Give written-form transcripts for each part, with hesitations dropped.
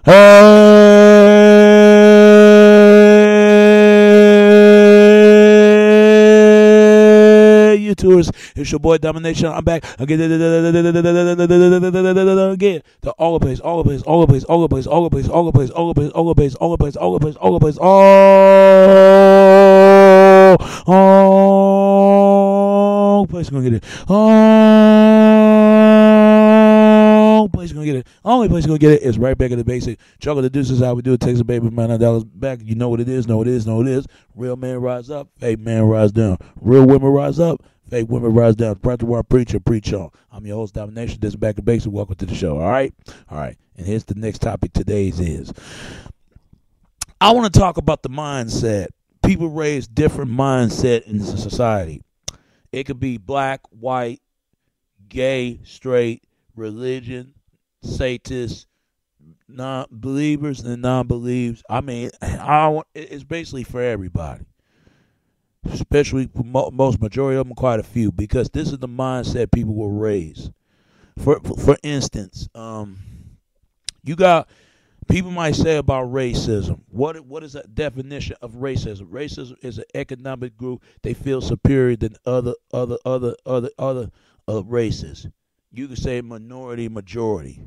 Hey, you tourists, it's your boy Domination. I'm back again. Again, to all the place, all the place, all the place, all the place, all the place, all the place, all the place, all the place, all the place, all the place, all the place, all place gonna get it. All place gonna get it. Only place gonna get it is right back at the basic. Chuckle the deuces, how we do it. Takes a baby from $9 back. You know what it is. Know what it is. Know what it is. Real man rise up. Fake man rise down. Real women rise up. Fake women rise down. Practice what I preach and preach on. I'm your host, Domination. This is Back at Basic. Welcome to the show. All right. All right. And here's the next topic. Today's is I want to talk about the mindset. People raise different mindset in society. It could be black, white, gay, straight, religion, Satanists, non-believers and non-believers. I mean, it's basically for everybody, especially for most majority of them, quite a few, because this is the mindset people will raise. For instance, you got people might say about racism. What is the definition of racism? Racism is an economic group. They feel superior than other races. You could say minority, majority.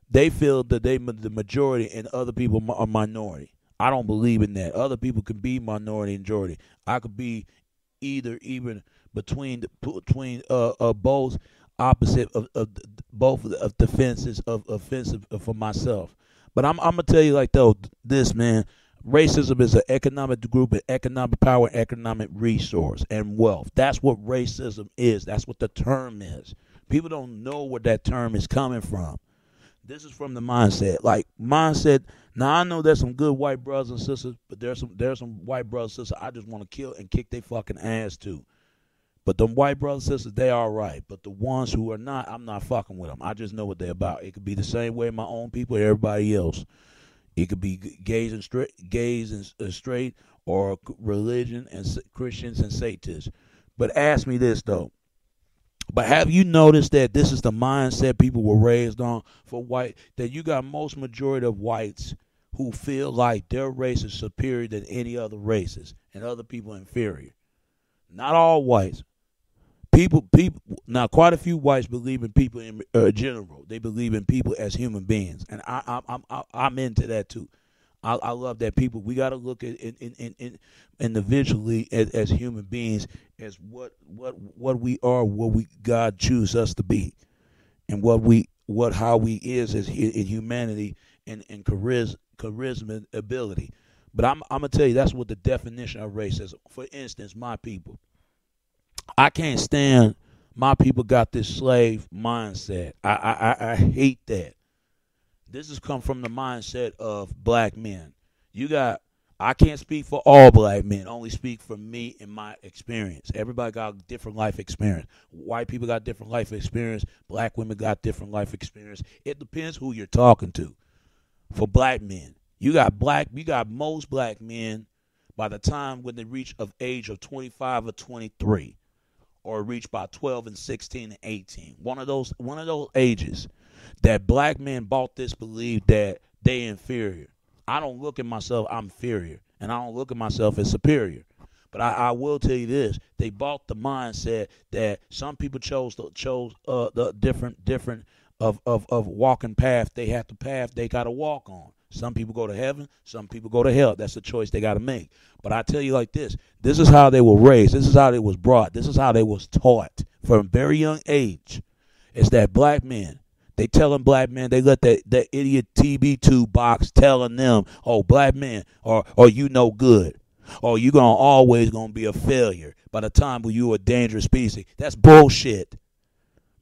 They feel that they the majority and other people are minority. I don't believe in that. Other people can be minority and majority. I could be even between both opposite of both of defenses of offensive for myself. But I'm gonna tell you like though this, man. Racism is an economic group and economic power, economic resource, and wealth. That's what racism is. That's what the term is. People don't know where that term is coming from. This is from the mindset. Like mindset. Now I know there's some good white brothers and sisters, but there's some white brothers and sisters I just want to kill and kick their fucking ass to. But them white brothers and sisters, they all right. But the ones who are not, I'm not fucking with them. I just know what they're about. It could be the same way my own people, everybody else. It could be gays and straight, or religion and Christians and Satanists. But ask me this though. But have you noticed that this is the mindset people were raised on for white? That you got most majority of whites who feel like their race is superior than any other races and other people inferior. Not all whites. People. Now, quite a few whites believe in people in general. They believe in people as human beings, and I'm into that too. I love that people. We got to look at individually as human beings, as what we are, what God choose us to be, and how we is as in humanity and charisma ability. But I'm gonna tell you that's what the definition of race is. For instance, my people. I can't stand my people got this slave mindset. I hate that. This has come from the mindset of black men. I can't speak for all black men, only speak for me and my experience. Everybody got a different life experience. White people got different life experience. Black women got different life experience. It depends who you're talking to. For black men, you got most black men by the time when they reach of age of 25 or 23, or reach by 12 and 16 and 18. One of those ages that black men bought this belief that they inferior. I don't look at myself, I'm inferior, and I don't look at myself as superior. But I will tell you this: they bought the mindset that some people chose the different of walking path. They have the path they got to walk on. Some people go to heaven, some people go to hell. That's a choice they got to make. But I tell you like this is how they were raised. This is how they was brought. This is how they was taught from a very young age. It's that black men, they telling black men, they let that idiot TB2 box telling them, oh, black men, or you no good, or you always gonna be a failure by the time when you a dangerous species. That's bullshit.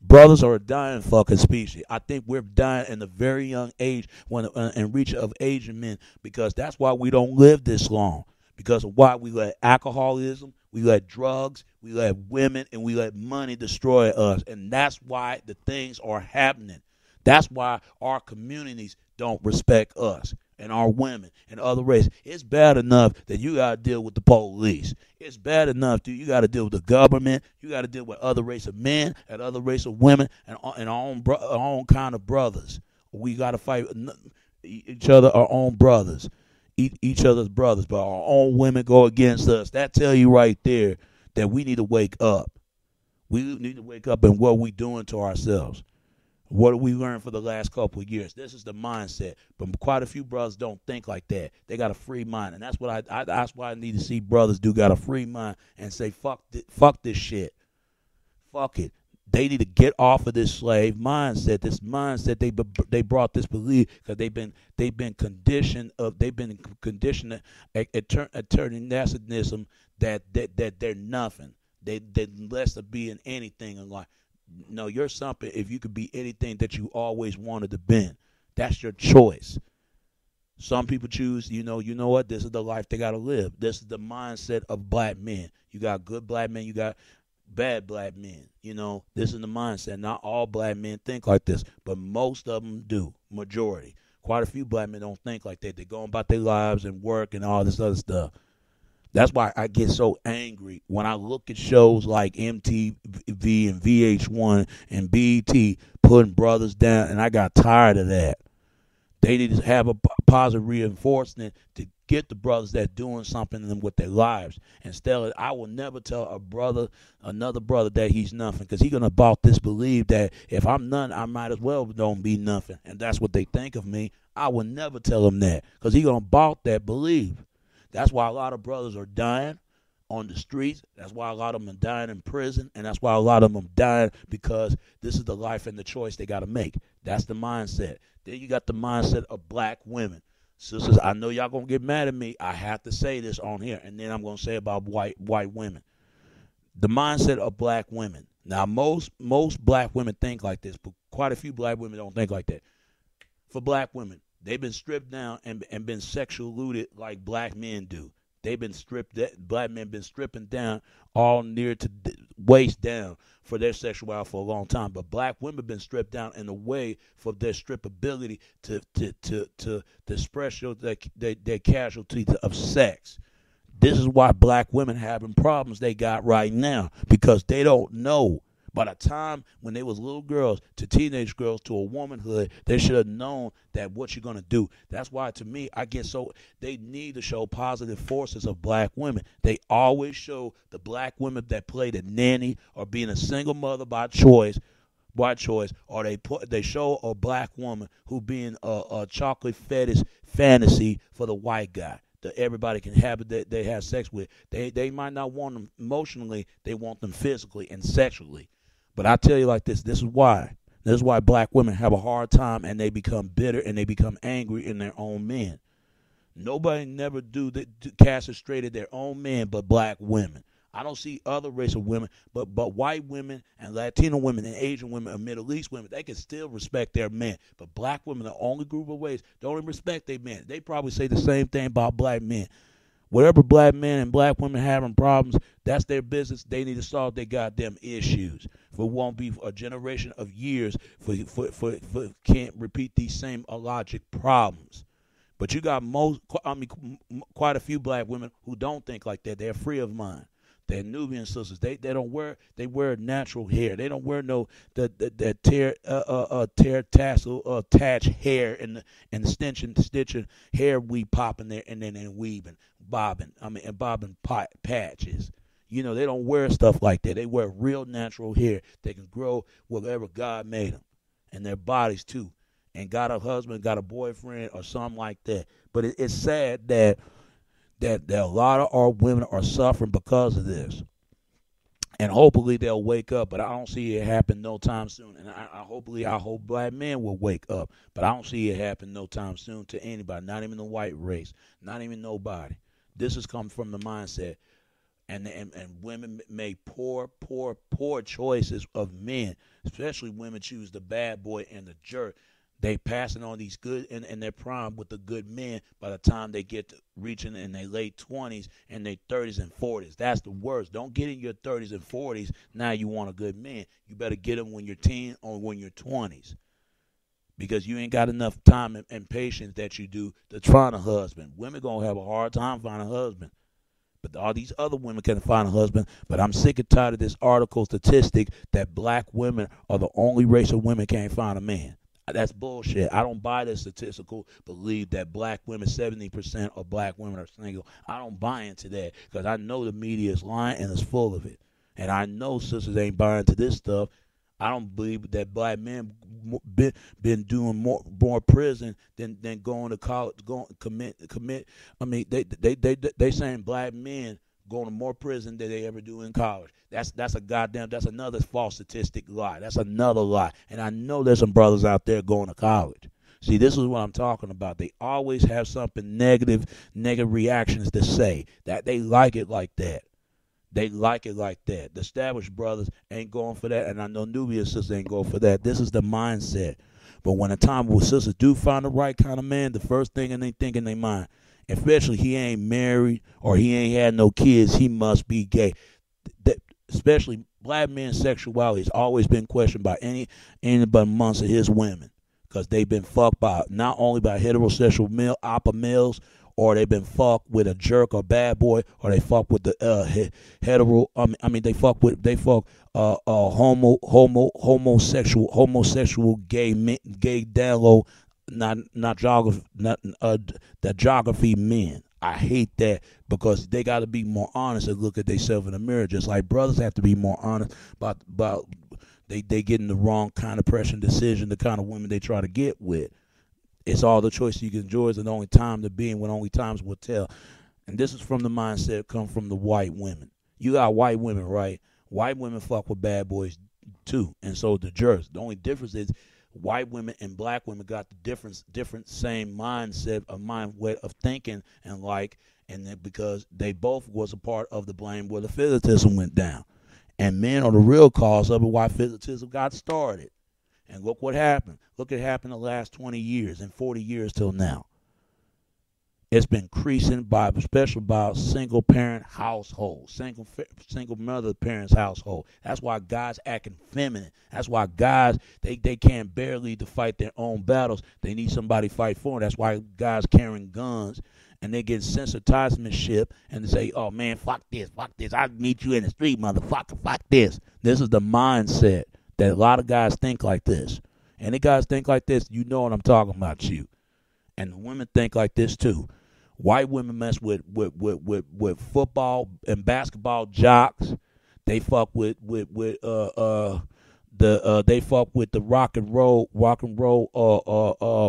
Brothers are a dying fucking species. I think we're dying in a very young age and reach of Asian men, because that's why we don't live this long. Because of why we let alcoholism, we let drugs, we let women, and we let money destroy us. And that's why the things are happening. That's why our communities don't respect us and our women and other races. It's bad enough that you got to deal with the police. It's bad enough that you got to deal with the government. You got to deal with other race of men and other race of women and our own kind of brothers. We got to fight. each other our own brothers, each other's brothers, but our own women go against us. That tell you right there that we need to wake up. We need to wake up and what we doing to ourselves. What have we learned for the last couple of years? This is the mindset, but quite a few brothers don't think like that. They got a free mind, and that's what that's why I need to see brothers do. Got a free mind and say fuck this shit, fuck it. They need to get off of this slave mindset. This mindset they brought this belief because they've been conditioned at turning narcissism that they're nothing. They're less of being anything in life. No, you're something if you could be anything that you always wanted to be. That's your choice. Some people choose, you know what? This is the life they got to live. This is the mindset of black men. You got good black men, you got bad black men. This is the mindset. Not all black men think like this, but most of them do. Majority. Quite a few black men don't think like that. They're going about their lives and work and all this other stuff. That's why I get so angry when I look at shows like MTV and VH1 and BET putting brothers down, and I got tired of that. They need to have a positive reinforcement to get the brothers that doing something with their lives. Instead, I will never tell another brother that he's nothing, because he's going to about this believe that if I'm none, I might as well don't be nothing. And that's what they think of me. I will never tell him that, because he's going to about that belief. That's why a lot of brothers are dying on the streets. That's why a lot of them are dying in prison. And that's why a lot of them are dying because this is the life and the choice they got to make. That's the mindset. Then you got the mindset of black women. Sisters, I know y'all going to get mad at me. I have to say this on here. And then I'm going to say about white women. The mindset of black women. Now, most black women think like this, but quite a few black women don't think like that. For black women, they've been stripped down and been sexually looted like black men do. They've been black men been stripping down all near to waist down for their sexuality for a long time. But black women been stripped down in a way for their strippability to express their casualty of sex. This is why black women having problems they got right now, because they don't know. By the time when they was little girls to teenage girls to a womanhood, they should have known that what you're going to do. That's why, to me, they need to show positive forces of black women. They always show the black women that play the nanny or being a single mother by choice, or they show a black woman who being a chocolate fetish fantasy for the white guy that everybody can have that they have sex with. They might not want them emotionally, they want them physically and sexually. But I tell you like this is why. This is why black women have a hard time and they become bitter and they become angry in their own men. Nobody never castrated their own men but black women. I don't see other race of women, but white women and Latino women and Asian women and Middle East women, they can still respect their men. But black women, the only group of ways, don't even respect their men. They probably say the same thing about black men. Whatever black men and black women having problems, that's their business. They need to solve their goddamn issues. For it won't be a generation of years for can't repeat these same illogic problems. But you got quite a few black women who don't think like that. They're free of mind. They're Nubian sisters. They wear natural hair. They don't wear no tear tassel attached hair and the stitching hair weave popping there and then weaving, bobbing patches. They don't wear stuff like that. They wear real natural hair. They can grow whatever God made them, and their bodies too. And got a husband, got a boyfriend, or something like that. But it's sad that a lot of our women are suffering because of this. And hopefully they'll wake up, but I don't see it happen no time soon. And I hope black men will wake up, but I don't see it happen no time soon to anybody, not even the white race, not even nobody. This has come from the mindset. And women make poor choices of men, especially women choose the bad boy and the jerk. They passing on these good in their prime with the good men by the time they get to reaching in their late 20s and their 30s and 40s. That's the worst. Don't get in your 30s and 40s. Now you want a good man. You better get them when you're teen or when you're 20s, because you ain't got enough time and patience that you do to find a husband. Women going to have a hard time finding a husband. But all these other women can find a husband. But I'm sick and tired of this article statistic that black women are the only race of women can't find a man. That's bullshit. I don't buy the statistical belief that black women, 70% of black women are single. I don't buy into that because I know the media is lying and it's full of it. And I know sisters ain't buying to this stuff. I don't believe that black men been doing more prison than going to college, going commit. I mean, they saying black men going to more prison than they ever do in college. That's another false statistic lie. That's another lie. And I know there's some brothers out there going to college. See, this is what I'm talking about. They always have something negative reactions to say that they like it like that. They like it like that. The established brothers ain't going for that, and I know Nubia sisters ain't going for that. This is the mindset. But when a time when sisters do find the right kind of man, the first thing they think in their mind, especially he ain't married or he ain't had no kids, he must be gay. Especially black men's sexuality has always been questioned by anybody amongst his women because they've been fucked by not only by heterosexual alpha males, or they've been fucked with a jerk or bad boy, or they fuck with the hetero. They fuck homosexual gay down low, not geography men. I hate that because they got to be more honest and look at themselves in the mirror, just like brothers have to be more honest about they getting the wrong kind of pressure decision, the kind of women they try to get with. It's all the choice you can enjoy is the only time to be and when only times will tell. And this is from the mindset come from the white women. You got white women, right? White women fuck with bad boys too, and so the jerks. The only difference is white women and black women got the different same mindset, a mind way of thinking and then because they both was a part of the blame where the physicism went down. And men are the real cause of it why physicism got started. And look what happened. Look what happened the last 20 years and 40 years till now. It's been increasing especially by single parent households, single mother parents household. That's why guys acting feminine. That's why guys they can't barely to fight their own battles. They need somebody to fight for them. That's why guys carrying guns and they get sensitizement and they say, "Oh man, fuck this. I'll meet you in the street, motherfucker. Fuck this." This is the mindset that a lot of guys think like this. And the guys think like this, you know what I'm talking about, you. And the women think like this too. White women mess with football and basketball jocks. They fuck with they fuck with the rock and roll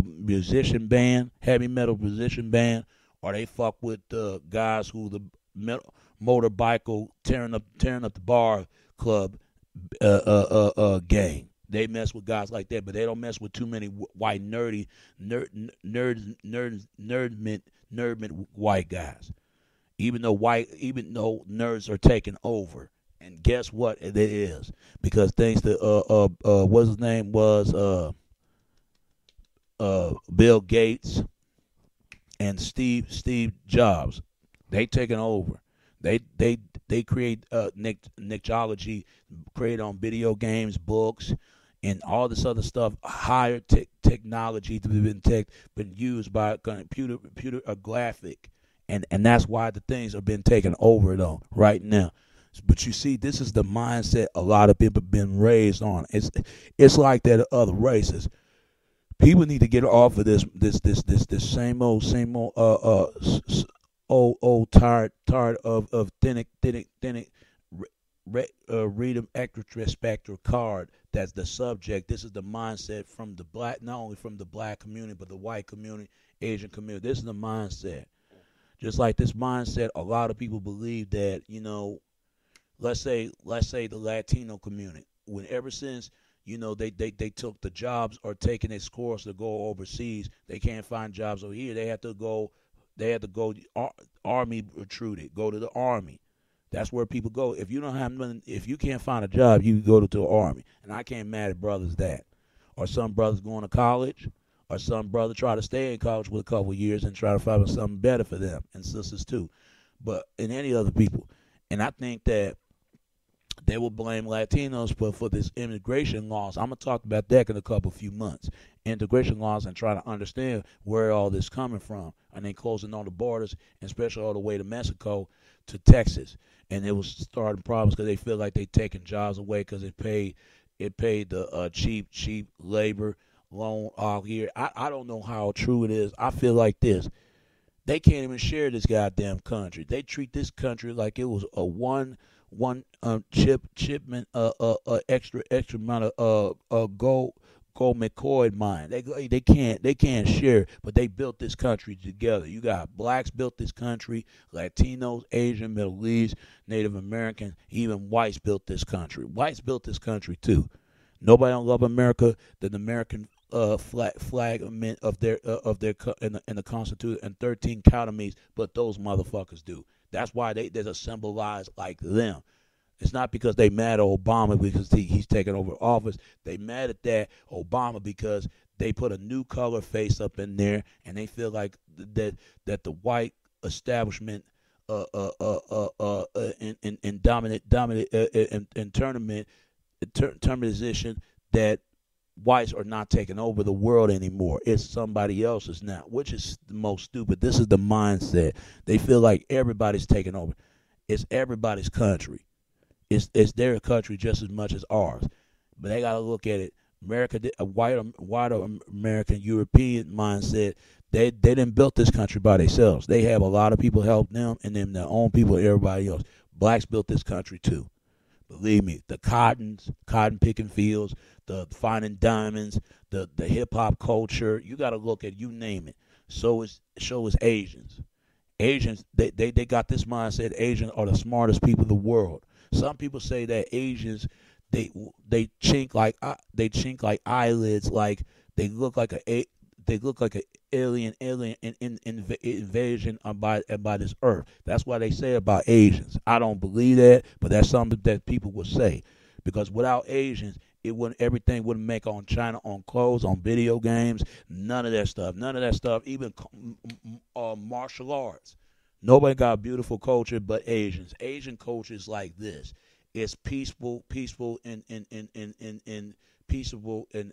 musician band, heavy metal musician band, or they fuck with the guys who the motorbike tearing up the bar club gang. They mess with guys like that, but they don't mess with too many white nerd white guys. Even though nerds are taking over, and guess what it is? Because thanks to what's his name was Bill Gates and Steve Jobs, they taking over. They create Nickology, create on video games, books, and all this other stuff. Higher technology to been used by computer graphic, and that's why the things have been taken over though right now. But you see, this is the mindset a lot of people have been raised on. It's like that of other races. People need to get off of this same old tired of thinnic read an extraspectral card. That's the subject. This is the mindset from the black, not only from the black community, but the white community, Asian community. This is the mindset. Just like this mindset, a lot of people believe that, let's say the Latino community, when ever since, they took the jobs or taking its course to go overseas, they can't find jobs over here. They have to go army recruited, go to the army. That's where people go. If you don't have nothing, if you can't find a job, you go to the army. And I can't mad at brothers that. Or some brothers going to college, or some brother try to stay in college with a couple of years and try to find something better for them, and sisters too. But in any other people. And I think that they will blame Latinos for this immigration laws. I'm going to talk about that in a few months. Integration laws, and try to understand where all this coming from. And then closing all the borders, and especially all the way to Mexico, to Texas. And it was starting problems because they feel like they taking jobs away because it paid the cheap labor alone out here. I don't know how true it is. I feel like this. They can't even share this goddamn country. They treat this country like it was a one shipment extra amount of gold McCoy mine. They can't share, but they built this country together. You got blacks built this country, Latinos, Asian, Middle East, Native American, even whites built this country. Whites built this country too. Nobody don't love America than the American flag in the Constitution and 13 counties, but those motherfuckers do. That's why they're symbolized like them. It's not because they mad at Obama because he's taking over office. They mad at that Obama because they put a new color face up in there, and they feel like that the white establishment in dominant in tournament termination that whites are not taking over the world anymore. It's somebody else's now, which is the most stupid. This is the mindset. They feel like everybody's taking over. It's everybody's country. It's their country just as much as ours. But they got to look at it. America, a white American European mindset. They didn't build this country by themselves. They have a lot of people help them, and then their own people, everybody else. Blacks built this country too. Believe me, the cotton picking fields, the finding diamonds, the hip hop culture. You got to look at, you name it. So is Asians. Asians, they got this mindset. Asians are the smartest people in the world. Some people say that Asians, they chink like eyelids, like they look like an alien invasion by this earth. That's why they say about Asians. I don't believe that, but that's something that people would say, because without Asians, everything wouldn't make on China, on clothes, on video games, none of that stuff. Even martial arts. Nobody got a beautiful culture but Asians. Asian culture is like this. It's peaceful, and peaceable and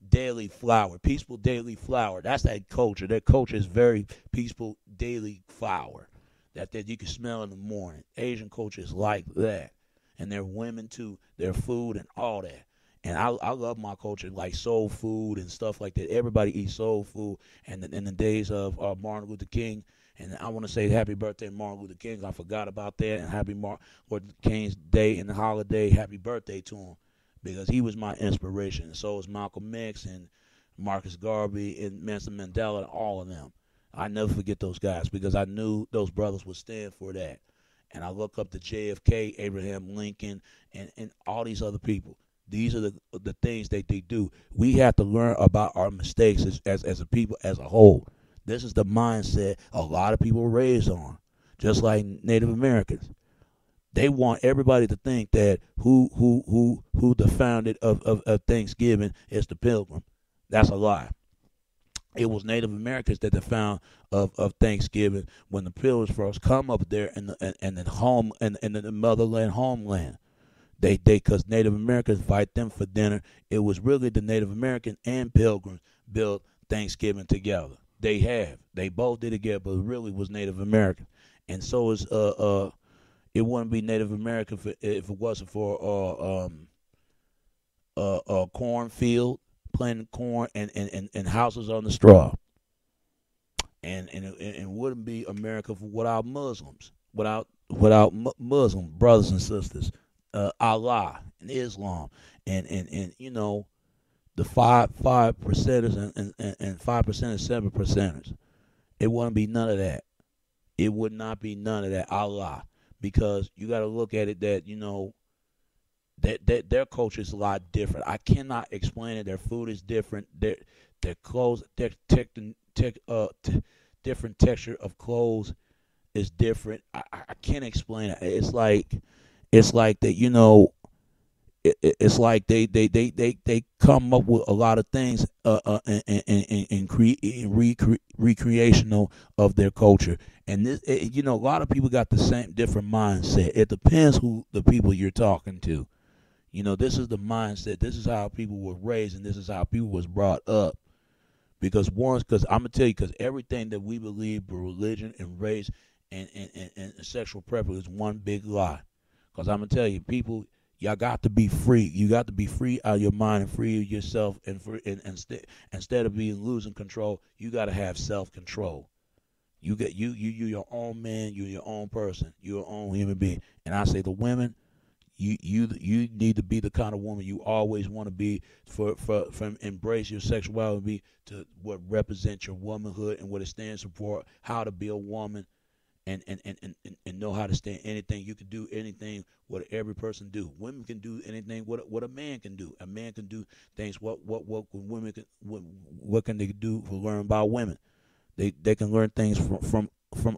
daily flower. Peaceful daily flower. That's that culture. Their culture is very peaceful daily flower. That you can smell in the morning. Asian culture is like that. And their women too, their food and all that. And I love my culture, like soul food and stuff like that. Everybody eats soul food. And in the days of Martin Luther King, and I want to say happy birthday to Martin Luther King. I forgot about that. And happy Martin Luther King's day and the holiday. Happy birthday to him, because he was my inspiration. And so was Malcolm X and Marcus Garvey and Nelson Mandela and all of them. I never forget those guys, because I knew those brothers would stand for that. And I look up to JFK, Abraham Lincoln, and all these other people. These are the things that they do. We have to learn about our mistakes as a people as a whole. This is the mindset a lot of people are raised on, just like Native Americans. They want everybody to think that who the founder of Thanksgiving is the Pilgrim. That's a lie. It was Native Americans that the found of Thanksgiving when the Pilgrims first come up there in the motherland homeland. Because Native Americans invite them for dinner. It was really the Native American and Pilgrims built Thanksgiving together. They both did it together, but it really was Native American. And so is it wouldn't be Native American if it wasn't for cornfield, planting corn and houses on the straw. And it wouldn't be America without Muslims, without Muslim brothers and sisters, Allah and Islam, and you know, the five percenters and 5% and 7%ers. It wouldn't be none of that. It would not be none of that. Allah, because you got to look at it that, you know, that their culture is a lot different. I cannot explain it. Their food is different. Their clothes, different texture of clothes is different. I can't explain it. It's like that, you know. It's like they come up with a lot of things in recreational of their culture, and this, you know, a lot of people got the same different mindset. It depends who the people you're talking to. You know, this is the mindset. This is how people were raised, and this is how people was brought up. Because I'm gonna tell you, because everything that we believe, religion and race and sexual preference is one big lie. Because I'm gonna tell you, people. Y'all got to be free. You got to be free out of your mind and free of yourself. And instead of being losing control, you got to have self control. You get you your own man. You're your own person. You're your own human being. And I say the women, you need to be the kind of woman you always want to be from embrace your sexuality to what represents your womanhood and what it stands for, how to be a woman and know how to stand anything. You can do anything what every person do. Women can do anything what a man can do. A man can do things what women can what can they do to learn about women. They can learn things from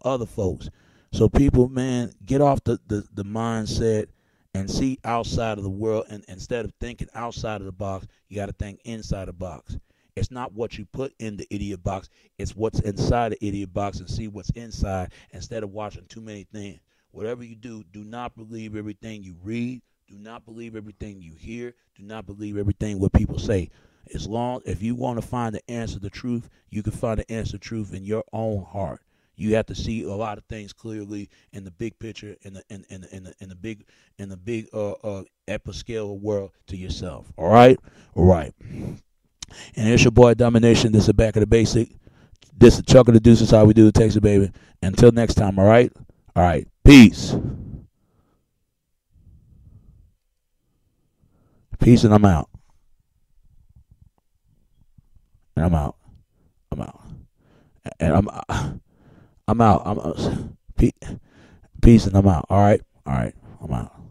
other folks. So people, man, get off the mindset and see outside of the world. And instead of thinking outside of the box, you got to think inside the box. It's not what you put in the idiot box. It's what's inside the idiot box and see what's inside instead of watching too many things. Whatever you do, do not believe everything you read. Do not believe everything you hear. Do not believe everything what people say. If you want to find the answer, the truth, you can find the answer, truth in your own heart. You have to see a lot of things clearly in the big picture, in the big episcale world to yourself. All right. And it's your boy Domination. This is Back of the Basic. This is Chuck of the Deuce. Is how we do it, Texas, baby. Until next time, all right? All right. Peace. Peace, and I'm out. And I'm out. And I'm out. Peace, and I'm out. All right? I'm out.